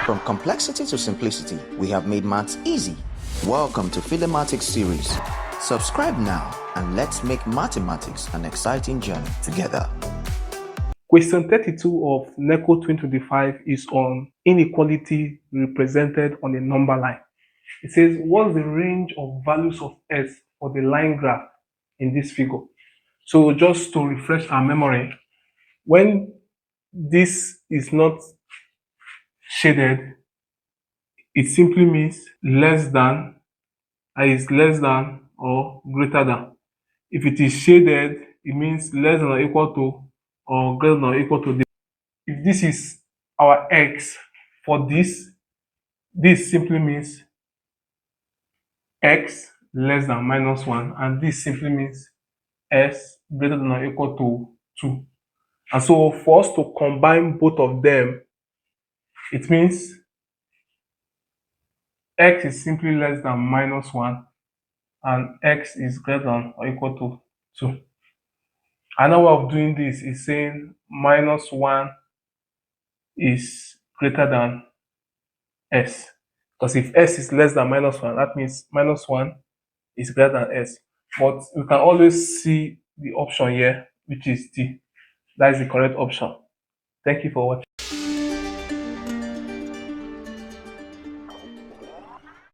From complexity to simplicity, we have made maths easy. Welcome to Philemathics series. Subscribe now and let's make mathematics an exciting journey together. Question 32 of NECO 2025 is on inequality represented on a number line. It says, what's the range of values of S for the line graph in this figure? So just to refresh our memory, when this is not shaded, it simply means less than, is less than or greater than. If it is shaded, it means less than or equal to or greater than or equal to this. If this is our x for this simply means x less than minus 1, and this simply means s greater than or equal to 2. And so for us to combine both of them, it means x is simply less than minus 1 and x is greater than or equal to 2. Another way of doing this is saying minus 1 is greater than s. Because if s is less than minus 1, that means minus 1 is greater than s. But we can always see the option here, which is D. That is the correct option. Thank you for watching.